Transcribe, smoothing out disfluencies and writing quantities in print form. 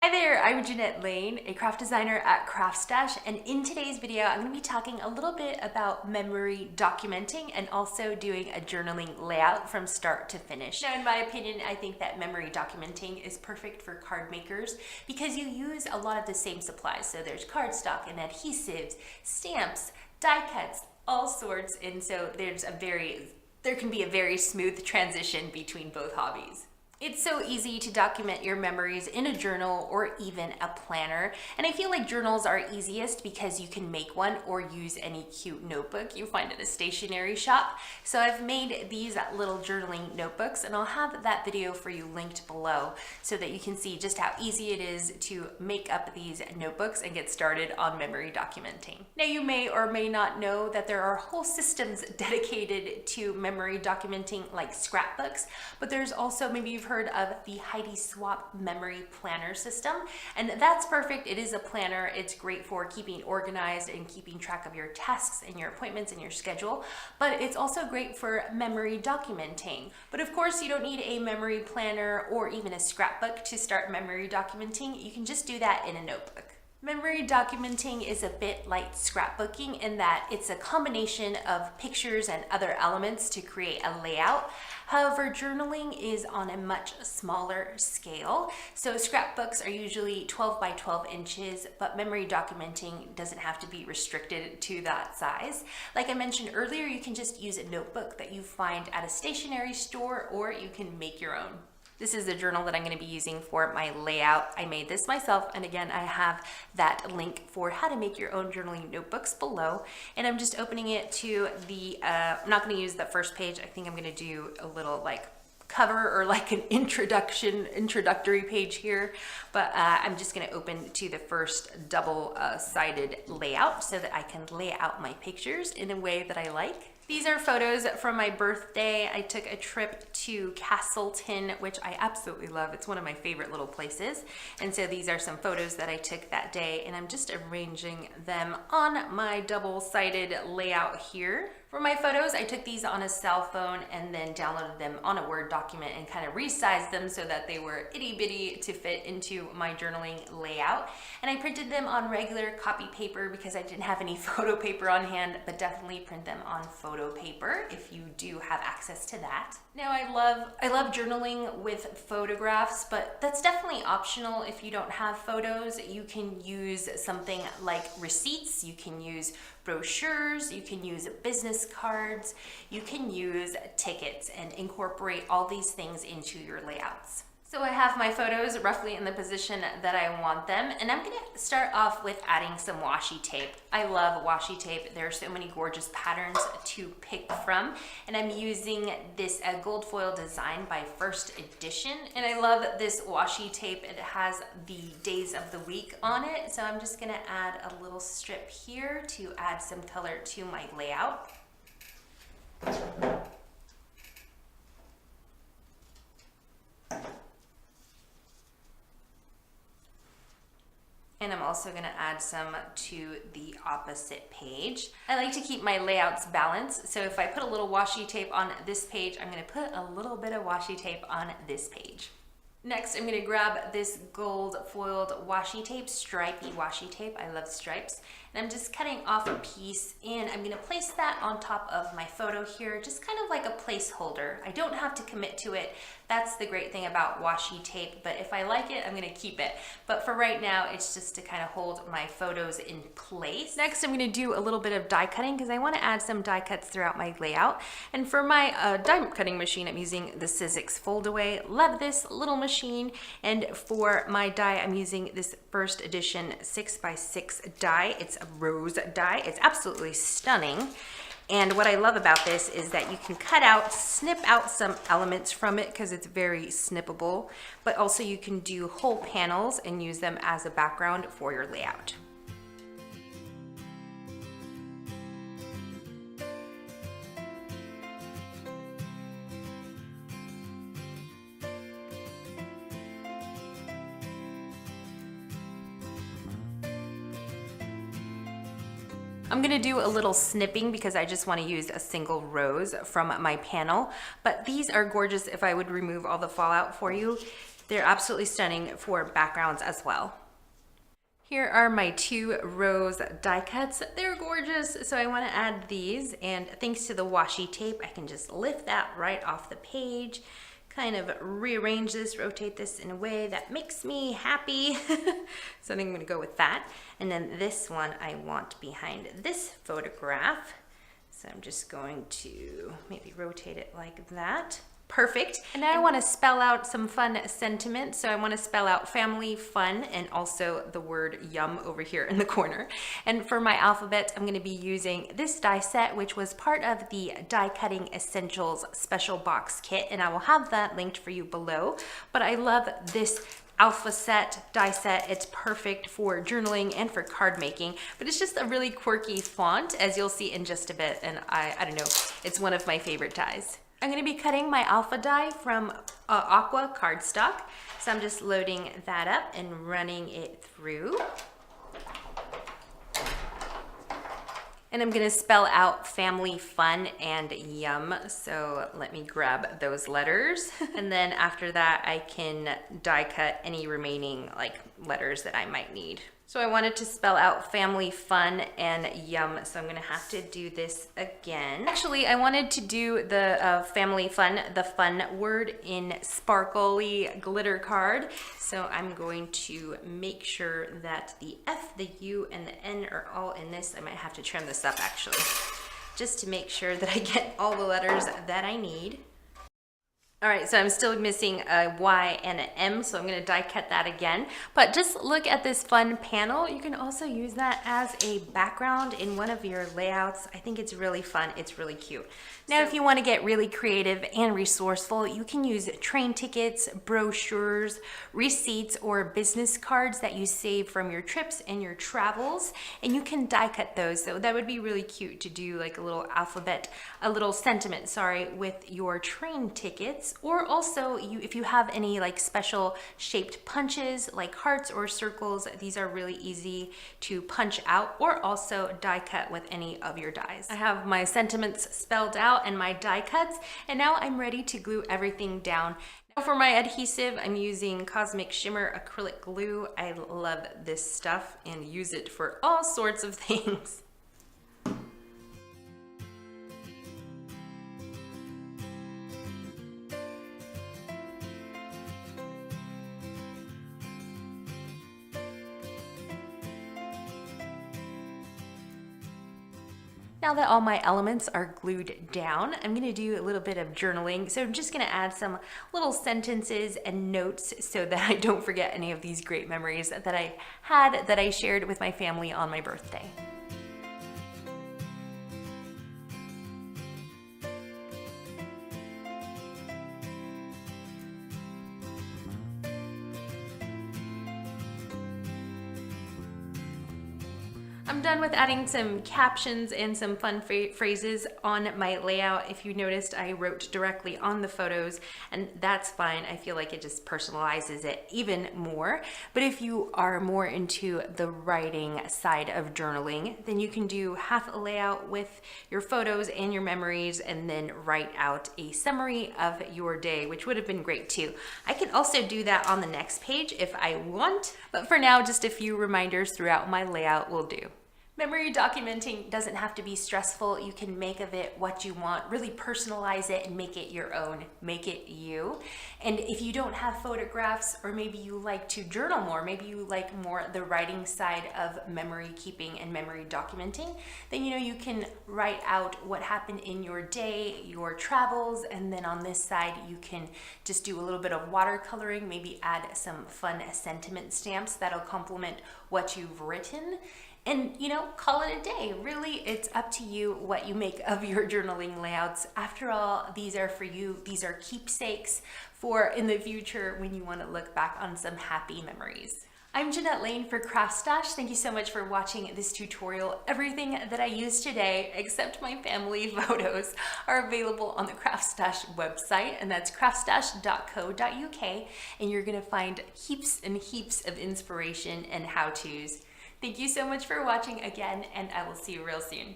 Hi there, I'm Jeanette Lane, a craft designer at CraftStash, and in today's video I'm going to be talking a little bit about memory documenting and also doing a journaling layout from start to finish. Now, in my opinion, I think that memory documenting is perfect for card makers because you use a lot of the same supplies. So there's cardstock and adhesives, stamps, die cuts, all sorts, and so there can be a very smooth transition between both hobbies. It's so easy to document your memories in a journal or even a planner. And I feel like journals are easiest because you can make one or use any cute notebook you find at a stationery shop. So I've made these little journaling notebooks, and I'll have that video for you linked below so that you can see just how easy it is to make up these notebooks and get started on memory documenting. Now, you may or may not know that there are whole systems dedicated to memory documenting, like scrapbooks, but there's also, maybe you've heard of the Heidi Swapp memory planner system, and that's perfect. It is a planner. It's great for keeping organized and keeping track of your tasks and your appointments and your schedule, but it's also great for memory documenting. But of course, you don't need a memory planner or even a scrapbook to start memory documenting. You can just do that in a notebook. Memory documenting is a bit like scrapbooking in that it's a combination of pictures and other elements to create a layout. However, journaling is on a much smaller scale. So scrapbooks are usually 12 by 12 inches, but memory documenting doesn't have to be restricted to that size. Like I mentioned earlier, you can just use a notebook that you find at a stationery store, or you can make your own. This is the journal that I'm going to be using for my layout. I made this myself, and again, I have that link for how to make your own journaling notebooks below. And I'm just opening it to the, I'm not going to use the first page. I think I'm going to do a little like cover or like an introductory page here, but I'm just going to open to the first double-sided layout so that I can lay out my pictures in a way that I like. These are photos from my birthday. I took a trip to Castleton, which I absolutely love. It's one of my favorite little places. And so these are some photos that I took that day, and I'm just arranging them on my double-sided layout here. For my photos, I took these on a cell phone and then downloaded them on a Word document and kind of resized them so that they were itty-bitty to fit into my journaling layout. And I printed them on regular copy paper because I didn't have any photo paper on hand, but definitely print them on photo paper if you do have access to that. Now, I love journaling with photographs, but that's definitely optional if you don't have photos. You can use something like receipts, you can use brochures, you can use business cards, you can use tickets and incorporate all these things into your layouts. So I have my photos roughly in the position that I want them, and I'm gonna start off with adding some washi tape. I love washi tape. There are so many gorgeous patterns to pick from, and I'm using this gold foil design by First Edition, and I love this washi tape. It has the days of the week on it, so I'm just gonna add a little strip here to add some color to my layout. And I'm also going to add some to the opposite page. I like to keep my layouts balanced, so if I put a little washi tape on this page, I'm going to put a little bit of washi tape on this page. Next, I'm going to grab this gold foiled washi tape, stripy washi tape. I love stripes. And I'm just cutting off a piece, and I'm going to place that on top of my photo here, just kind of like a placeholder. I don't have to commit to it. That's the great thing about washi tape, but if I like it, I'm going to keep it. But for right now, it's just to kind of hold my photos in place. Next, I'm going to do a little bit of die cutting because I want to add some die cuts throughout my layout. And for my die cutting machine, I'm using the Sizzix Foldaway. Love this little machine. And for my die, I'm using this First Edition 6x6 die. It's a rose die. It's absolutely stunning. And what I love about this is that you can snip out some elements from it because it's very snippable, but also you can do whole panels and use them as a background for your layout. I'm gonna do a little snipping because I just wanna use a single rose from my panel, but these are gorgeous if I would remove all the fallout for you. They're absolutely stunning for backgrounds as well. Here are my 2 rose die cuts. They're gorgeous, so I want to add these, and thanks to the washi tape, I can just lift that right off the page, kind of rearrange this, rotate this in a way that makes me happy. So I think I'm going to go with that. And then this one I want behind this photograph. So I'm just going to maybe rotate it like that. Perfect. And now I want to spell out some fun sentiments. So I want to spell out family, fun, and also the word yum over here in the corner. And for my alphabet, I'm going to be using this die set, which was part of the Die Cutting Essentials special box kit. And I will have that linked for you below. But I love this alpha set, die set. It's perfect for journaling and for card making, but it's just a really quirky font, as you'll see in just a bit. And I don't know, it's one of my favorite dies. I'm going to be cutting my alpha die from aqua cardstock. So I'm just loading that up and running it through. And I'm going to spell out family, fun, and yum. So let me grab those letters. And then after that, I can die cut any remaining letters that I might need. So I wanted to spell out family, fun, and yum, so I'm gonna have to do this again. Actually, I wanted to do the family, fun, the fun word in sparkly glitter card. So I'm going to make sure that the F, the U, and the N are all in this. I might have to trim this up actually, just to make sure that I get all the letters that I need. All right, so I'm still missing a Y and an M, so I'm gonna die cut that again. But just look at this fun panel. You can also use that as a background in one of your layouts. I think it's really fun, it's really cute. Now, if you wanna get really creative and resourceful, you can use train tickets, brochures, receipts, or business cards that you save from your trips and your travels, and you can die cut those. So that would be really cute to do like a little alphabet, a little sentiment, sorry, with your train tickets. Or also, if you have any like special shaped punches like hearts or circles, these are really easy to punch out or also die cut with any of your dies. I have my sentiments spelled out and my die cuts, and now I'm ready to glue everything down. Now for my adhesive, I'm using Cosmic Shimmer acrylic glue. I love this stuff and use it for all sorts of things. Now that all my elements are glued down, I'm gonna do a little bit of journaling. So I'm just gonna add some little sentences and notes so that I don't forget any of these great memories that I had that I shared with my family on my birthday. I'm done with adding some captions and some fun phrases on my layout. If you noticed, I wrote directly on the photos, and that's fine. I feel like it just personalizes it even more. But if you are more into the writing side of journaling, then you can do half a layout with your photos and your memories, and then write out a summary of your day, which would have been great too. I can also do that on the next page if I want, but for now, just a few reminders throughout my layout will do. Memory documenting doesn't have to be stressful. You can make of it what you want, really personalize it and make it your own, make it you. And if you don't have photographs, or maybe you like to journal more, maybe you like more the writing side of memory keeping and memory documenting, then you can write out what happened in your day, your travels, and then on this side you can just do a little bit of watercoloring, maybe add some fun sentiment stamps that'll complement what you've written. And call it a day. Really, it's up to you what you make of your journaling layouts. After all, these are for you. These are keepsakes for in the future when you want to look back on some happy memories. I'm Jeanette Lane for CraftStash. Thank you so much for watching this tutorial. Everything that I used today, except my family photos, are available on the CraftStash website, and that's craftstash.co.uk, and you're gonna find heaps and heaps of inspiration and how-tos. Thank you so much for watching again, and I will see you real soon.